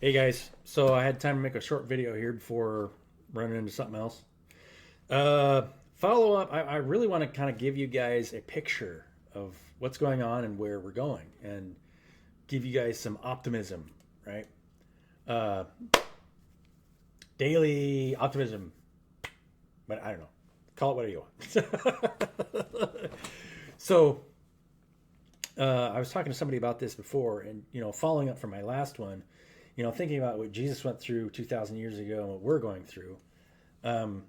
Hey guys, so I had time to make a short video here before running into something else. Uh, Follow up, I really want to kind of give you guys a picture of what's going on and where we're going and give you guys some optimism, right? Uh, Daily optimism, but I don't know. Call it whatever you want. So, I was talking to somebody about this before, and following up from my last one, thinking about what Jesus went through 2,000 years ago and what we're going through. Um,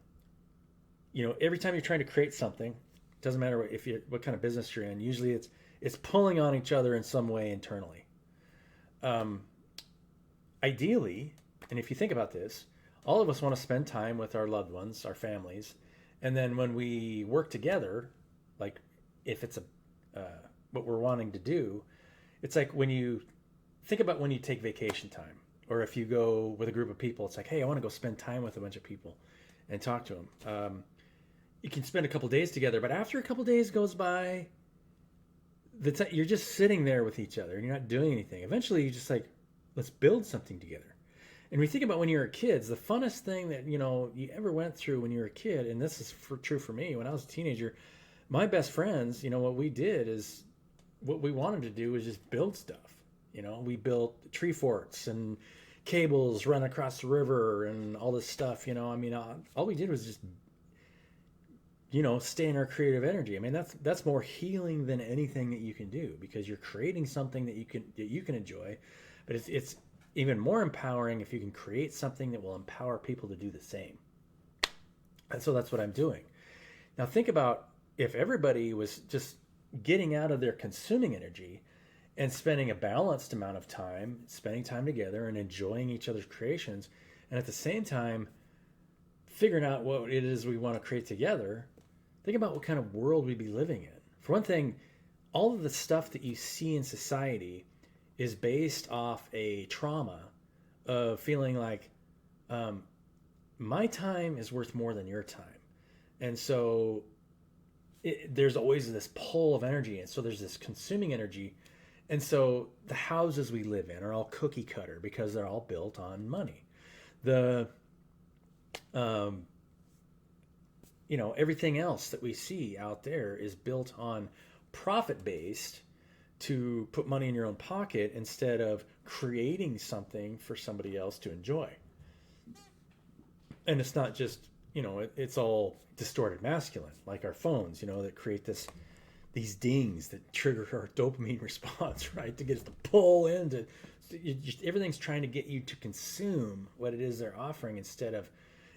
every time you're trying to create something, doesn't matter what kind of business you're in. Usually, it's pulling on each other in some way internally. Um, Ideally, and if you think about this, all of us want to spend time with our loved ones, our families, and then when we work together, like if it's what we're wanting to do, it's like when you think about when you take vacation time, or if you go with a group of people, it's like, hey, I want to go spend time with a bunch of people and talk to them. You can spend a couple days together, but after a couple days goes by, you're just sitting there with each other and you're not doing anything. Eventually, you just like, let's build something together. And we think about when you were kids, the funnest thing that you ever went through when you were a kid, and this is true for me. When I was a teenager, my best friends, what we did is what we wanted to do was just build stuff. We built tree forts and cables run across the river and all this stuff. I mean, all we did was just stay in our creative energy. I mean, that's more healing than anything that you can do, because you're creating something that you can enjoy, but it's even more empowering if you can create something that will empower people to do the same. And so that's what I'm doing. Now think about if everybody was just getting out of their consuming energy and spending a balanced amount of time spending time together and enjoying each other's creations, and at the same time figuring out what it is we want to create together. Think about what kind of world we'd be living in. For one thing, all of the stuff that you see in society is based off a trauma of feeling like, um, my time is worth more than your time. And so there's always this pull of energy. And so there's this consuming energy. And so the houses we live in are all cookie cutter because they're all built on money. The um, everything else that we see out there is built on profit based to put money in your own pocket instead of creating something for somebody else to enjoy. And it's not just, it's all distorted masculine, like our phones, that create these dings that trigger our dopamine response, right? To get us to pull into, everything's trying to get you to consume what it is they're offering instead of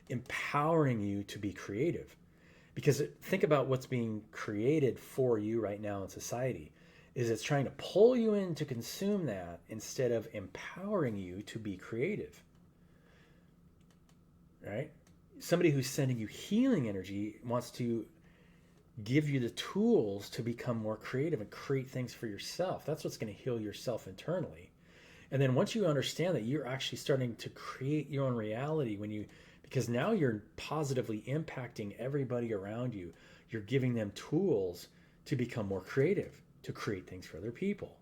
empowering you to be creative. Because think about what's being created for you right now in society is it's trying to pull you in to consume that instead of empowering you to be creative, right? Somebody who's sending you healing energy wants to give you the tools to become more creative and create things for yourself. That's what's going to heal yourself internally. And then once you understand that, you're actually starting to create your own reality because now you're positively impacting everybody around you. You're giving them tools to become more creative, to create things for other people.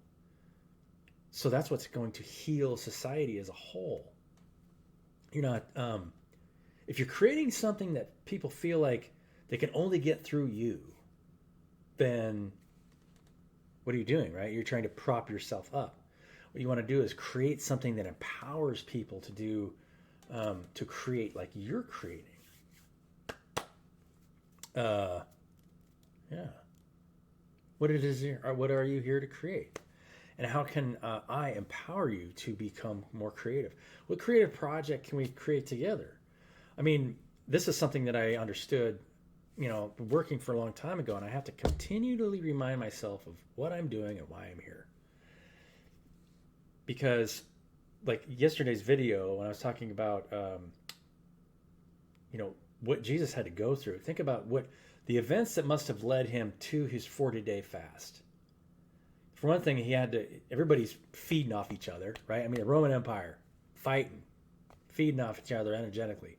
So that's what's going to heal society as a whole. You're not, if you're creating something that people feel like they can only get through you, then what are you doing, right? You're trying to prop yourself up. What you want to do is create something that empowers people to do, to create like you're creating. Uh, yeah. What it is, or what are you here to create? And how can I empower you to become more creative? What creative project can we create together? I mean, this is something that I understood, working for a long time ago, and I have to continually remind myself of what I'm doing and why I'm here. Because, like yesterday's video, when I was talking about, what Jesus had to go through, think about what the events that must have led him to his 40-day fast. For one thing, everybody's feeding off each other, right? I mean, the Roman Empire, fighting, feeding off each other energetically.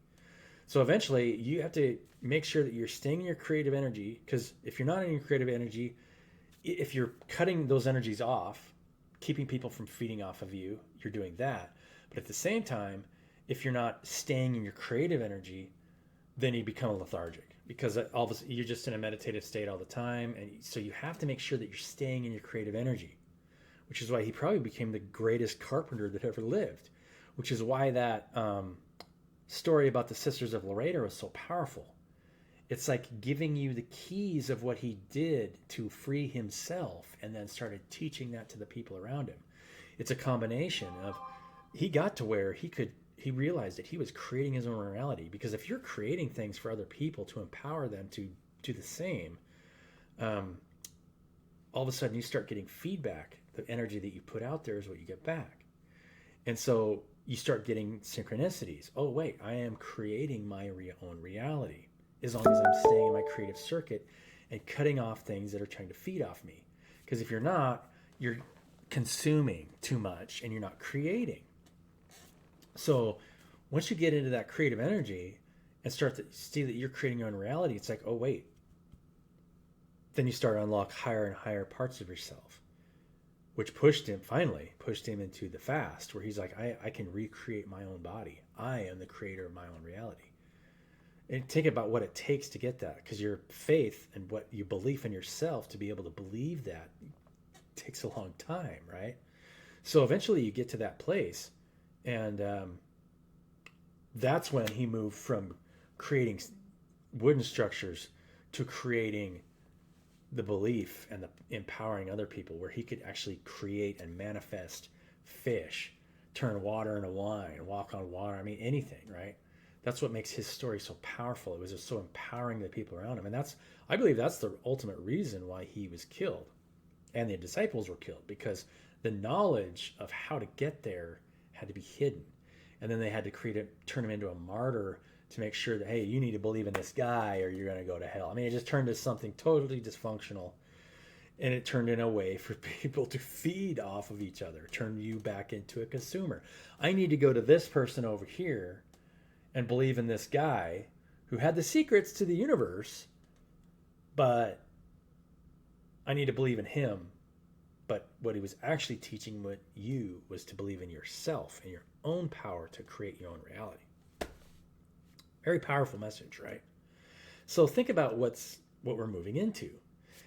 So eventually, you have to make sure that you're staying in your creative energy, because if you're not in your creative energy, if you're cutting those energies off, keeping people from feeding off of you, you're doing that. But at the same time, if you're not staying in your creative energy, then you become lethargic, because all of a sudden you're just in a meditative state all the time. And so you have to make sure that you're staying in your creative energy, which is why he probably became the greatest carpenter that ever lived, which is why that story about the Sisters of Loreto was so powerful. It's like giving you the keys of what he did to free himself, and then started teaching that to the people around him. It's a combination of, he got to where he realized that he was creating his own reality. Because if you're creating things for other people to empower them to do the same, all of a sudden you start getting feedback. The energy that you put out there is what you get back. And so you start getting synchronicities. Oh, wait, I am creating my own reality, as long as I'm staying in my creative circuit and cutting off things that are trying to feed off me. Because if you're not, you're consuming too much and you're not creating. So once you get into that creative energy and start to see that you're creating your own reality, it's like, oh, wait. Then you start to unlock higher and higher parts of yourself, which finally pushed him into the fast, where he's like, I can recreate my own body. I am the creator of my own reality. And think about what it takes to get that, because your faith and what you believe in yourself to be able to believe that takes a long time, right? So eventually you get to that place, and that's when he moved from creating wooden structures to creating the belief and the empowering other people, where he could actually create and manifest fish, turn water into wine, walk on water. I mean, anything, right? That's what makes his story so powerful. It was just so empowering to the people around him. And I believe that's the ultimate reason why he was killed and the disciples were killed, because the knowledge of how to get there had to be hidden. And then they had to turn him into a martyr to make sure that, hey, you need to believe in this guy or you're going to go to hell. I mean, it just turned into something totally dysfunctional. And it turned in a way for people to feed off of each other, turn you back into a consumer. I need to go to this person over here and believe in this guy who had the secrets to the universe, but I need to believe in him. But what he was actually teaching was to believe in yourself and your own power to create your own reality. Very powerful message, right? So think about what we're moving into.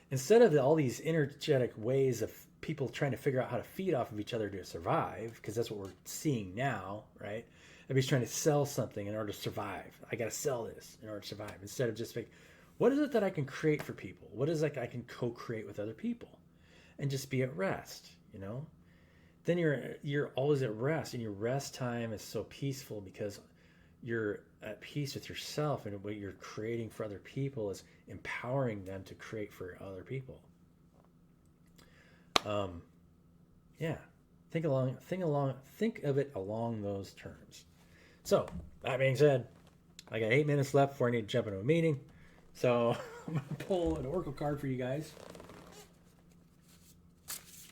Instead of all these energetic ways of people trying to figure out how to feed off of each other to survive, because that's what we're seeing now, right? Everybody's trying to sell something in order to survive. I got to sell this in order to survive. Instead of just like, what is it that I can create for people? What is it I can co-create with other people? And just be at rest, Then you're always at rest, and your rest time is so peaceful because you're at peace with yourself, and what you're creating for other people is empowering them to create for other people. Yeah. Think of it along those terms. So, that being said, I got 8 minutes left before I need to jump into a meeting. So, I'm going to pull an oracle card for you guys.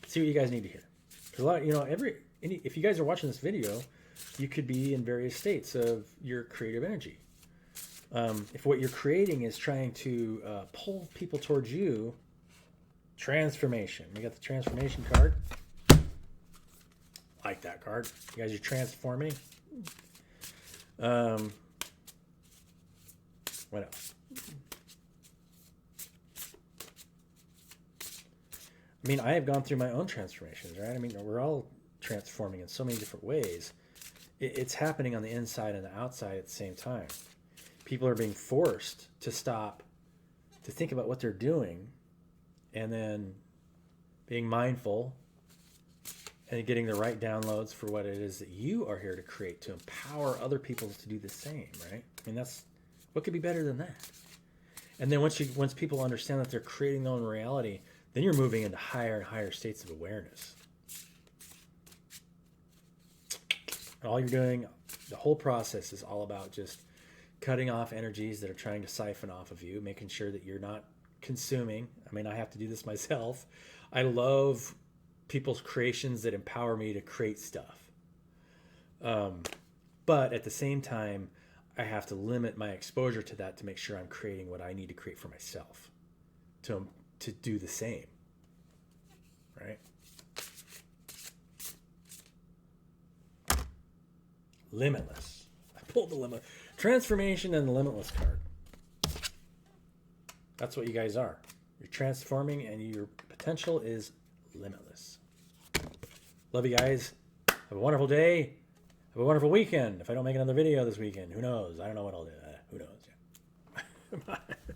See what you guys need to hear. Because a lot, if you guys are watching this video, you could be in various states of your creative energy. If what you're creating is trying to pull people towards you, transformation. We got the transformation card. Like that card. You guys are transforming. What else? I mean, I have gone through my own transformations, right? I mean, we're all transforming in so many different ways. It's happening on the inside and the outside at the same time. People are being forced to stop, to think about what they're doing, and then being mindful and getting the right downloads for what it is that you are here to create, to empower other people to do the same, right? I mean, that's what could be better than that. And then once people understand that they're creating their own reality, then you're moving into higher and higher states of awareness. And all you're doing, the whole process is all about just cutting off energies that are trying to siphon off of you, making sure that you're not consuming. I mean, I have to do this myself. I love people's creations that empower me to create stuff. But at the same time, I have to limit my exposure to that to make sure I'm creating what I need to create for myself to do the same. Right? limitless. I pulled the limit transformation and the limitless card. That's what you guys are. You're transforming, and your potential is limitless. Love you guys. Have a wonderful day. Have a wonderful weekend. If I don't make another video this weekend, who knows? I don't know what I'll do. Who knows? Yeah. Bye.